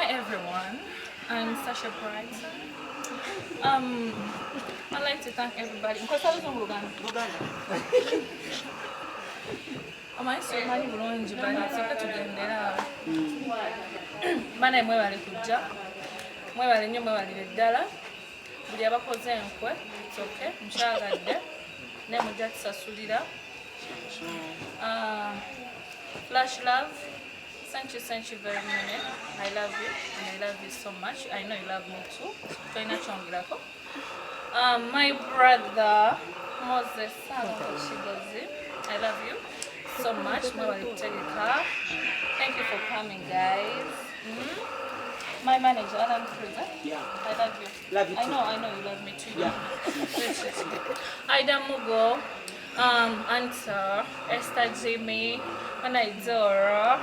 Hi everyone, I'm Sasha Brighton. I'd like to thank everybody. Amaisomani bulungi balitsika tugendera bana mwebale kujja mwebale nnyo mwebalire ddala buli abakoze enkwe tsoke mukyagadde ne mujja tusasulira flash love. Thank you very much. I love you and I love you so much. I know you love me too. My brother Moses Bakyekoze, I love you so much. Thank you for coming, guys. My manager, Adam Krieger. Yeah. I love you. Love you too. I know you love me too. Yeah. Aida Mugo, Answer, Esther Jimmy, Anaidora,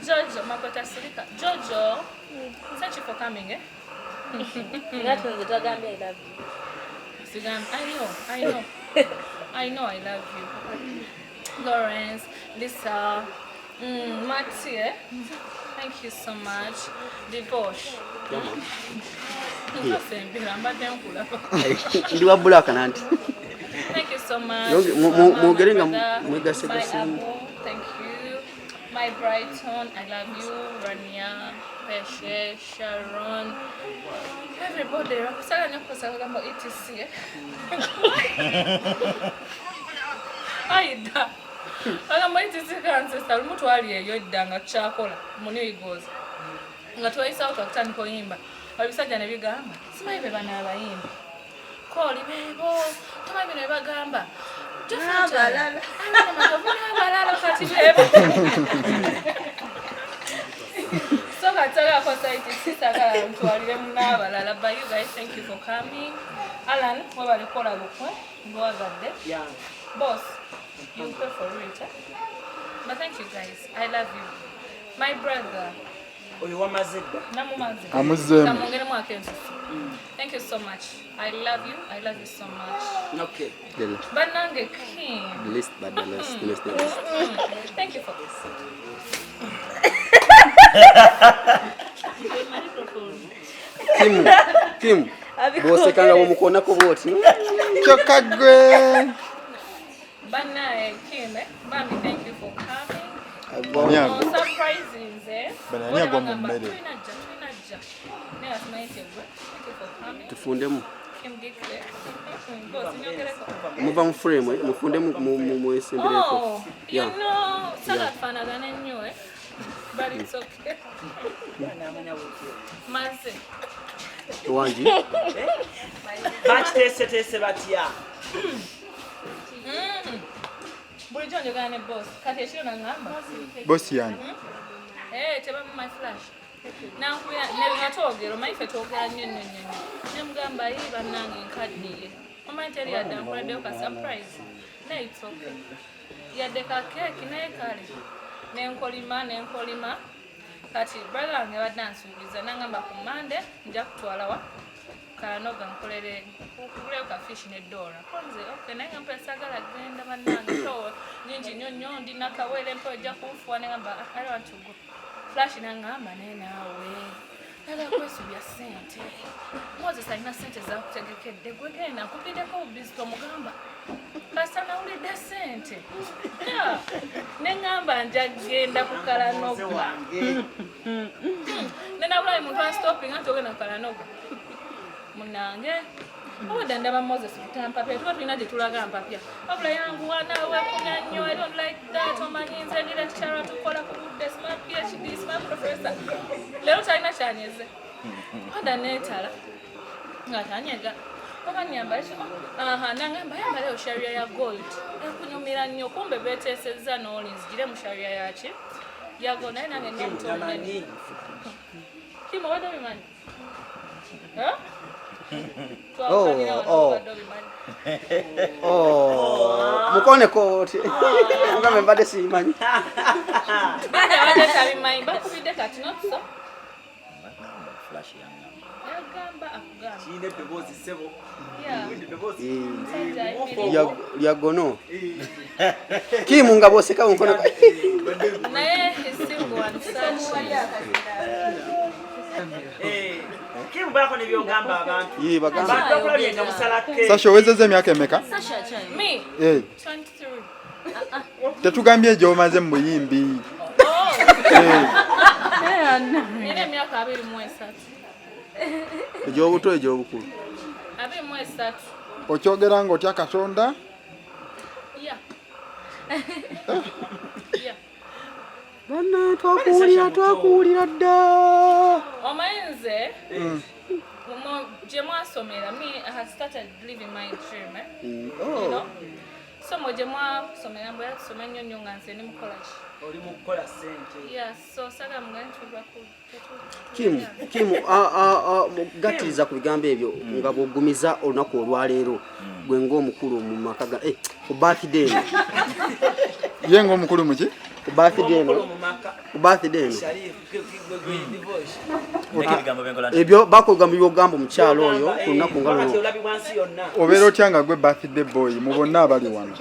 Jojo, Makota Silika. Jojo, thank you for coming, eh? That was the Tagami, I love you. I know I love you. Lawrence, Lisa, Mathieu, thank you so much. Divosh. Thank you so much. Thank you. My Brighton, I love you. Rania, Peshe, Sharon, everybody. ETC. Aida. Agamba ETC kansesta lumuntu ali eyo eddanga kyakola muni igoza. Nga twaisa okutandika oyimba. Abisajja ne bigamba. Simanyi be bana abayimba. Koli bebo, tuma bino bagamba. Balala. Balala kati bebo. So katala kwa site sitaka mtualire munabalala. But you guys, thank you for coming. Alan, mwabali kola lukwe. Wuno Abadde. Yeah. Boss, you pay for it. But thank you guys. I love you. My brother. Mazalibwa. Thank you so much. I love you so much. Okay. Banange King. The list. Thank you for this. Kim. Bose kanga mukona ko boti. Chokagwe. Banae Kim, Mami, thank you for coming. Surprises, eh? Thank you for coming. Tufundemu. Kim Gikwe. Boss, Muva mu frame, mufundemu mu esembeleko. Oh, you know, salad fanagana nnyo, eh? But it's okay. Maze. Wanji. Bakitese batya. Bulijjo njogera ne boss. Kati ekiro nangamba. Boss yani. Teba my flash. Nankuya ne gatogero maife togera nnyo. Ne mugamba yi bannange nkaddiye. Omanyi teri yadde ankoleddeyo ka surprise. Ne it's okay. Yadde ka cake naye kale. Nenkolima. Kati brother wange badde ansuubiza nangamba ku Monday nja kutwala wa kanoga nkolere kukuleo ka fish ne dollar. Konze okay naye ngamba sagala genda bannange to nyingi nnyo ndina kawere mpo ojja kunfuwa nangamba I want to go. Flash nangamba naye naawe. Nala kwesubya sente. Moses alina sente za kutegekedde gwegenda kubiddeko obizito mugamba. Kasana ulidde sente. Nengamba nja genda ku Kalanoga. Nena bulayi muntu stopping anti ogenda ku Kalanoga. Munange. Oda ndaba Moses kutampa pya. Tuba tulina gye tulaga mpapya. Wabula yangu wanaawe kunya nnyo. I don't like that. Omanyi nze ndi lecturer tukola ku budde smart PhD smart professor. Lero talina kyanyeze. Oda neetala. Nga tanyega. Oba nyamba ekyo. Nangamba yamba leo sharia ya gold. Ekunyumira nnyo kumbe beeteesezza n'olinzi gire mu sharia yaki. Yago naye nange ndomutonde. Kimo wadde bimanyi? Mukone koti. Mugambe mbadde simanyi. Badde tabimanyi bakubidde kati nokso. Flash yanga. Yagamba akugamba. Chine bebozi sebo. Lyagono. Kimu nga bose ka mukono. Naye he's still one Kim bako ne byogamba abantu. Ye bagamba. Abantu okulabyenga musalake. Sasha owezezza emyaka emeka? Sasha chai. Me? 23. Tetugambye gy'omaze mu buyimbi. Nina emyaka 23. Egy'obuto egy'obukulu. 23. Okyogera ng'otya Katonda? Yeah. Yeah. Bana twakuwulira dda. Omanze. Je mwasomera, me I had started living my dream, you know. So je mwasomera mbo yakusoma nnyo nga nze ni mukola ki. Oli mu kukola ssente. Yeah, so saga mugantulwa ku. Kim gatiriza ku bigambo ebyo nga bw'ogumiza olunaku olwaleero gwe ng'omukulu mu maka ga ku birthday eno. Ye ng'omukulu mu ki? Ku birthday eno. Ku birthday eno. Ebyo bakugamba by'ogamba omukyalo oyo ku lunaku nga luno. Obeera otya nga gwe birthday boy mu bonna abali wano?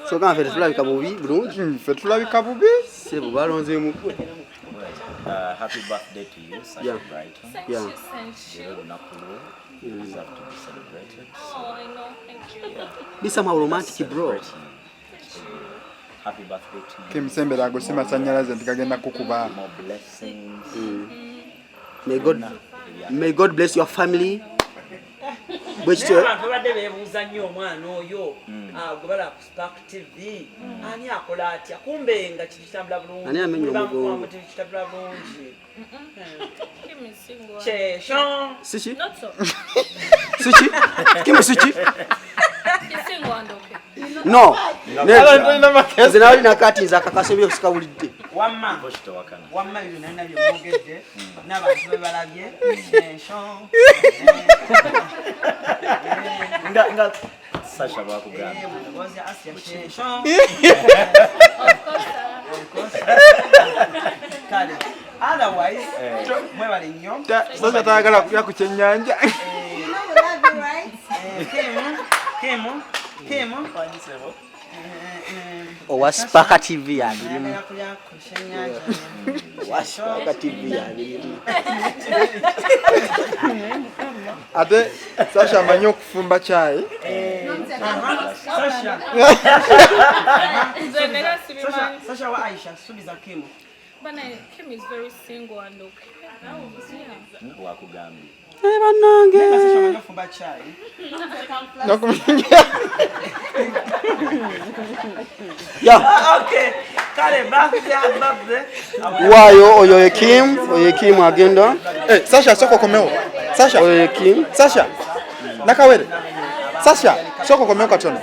So gamba ffe tetulabika bubi bulungi. Ffe tulabika bubi. Sebo balonzeemu. Happy birthday to you, Sasha Brighton. Thank Yeah. you, thank you. You deserve to be celebrated. Oh, I know, thank you. Be somehow romantic, bro. Happy birthday to you. Kim Sembera agosi masannyalaze nti gagenda kukuba. More blessings. May God bless your family. Abantu badde beebuuza nnyo omwana oyo gwe ku Spark TV ani akola atya kumbe nga kitambula bulungi. Ani amenya omugongo. Kitambula bulungi. Kim is single. Shesho. Sichi? Not so. Sichi? Kim Sichi? He's single and okay. No. Nze nali nakatiza akakasa ebyosikawulidde. Wamma bino nalina byemwogedde n'abantu bebalabye. Shesho. Nga Sasha bakugamba. Kale. Otherwise, mwebale nnyo. Sasha tayagala kulya ku kyennyanja. Kim. Owa Spark TV yani. Owa Spark TV yani. Ate Sasha amanyi okufumba chai. Sasha wa Aisha subiza Kim. But Kim is very single and okay. Yeah. Wakugambi. Banange. Sasha amanyi okufumba chai. Yeah. Okay. Kale birthday. Wayo oyo Kim agenda. Sasha soko komeo. Sasha. Oyo Kim. Sasha. Nakawere. Sasha soko komeo katono.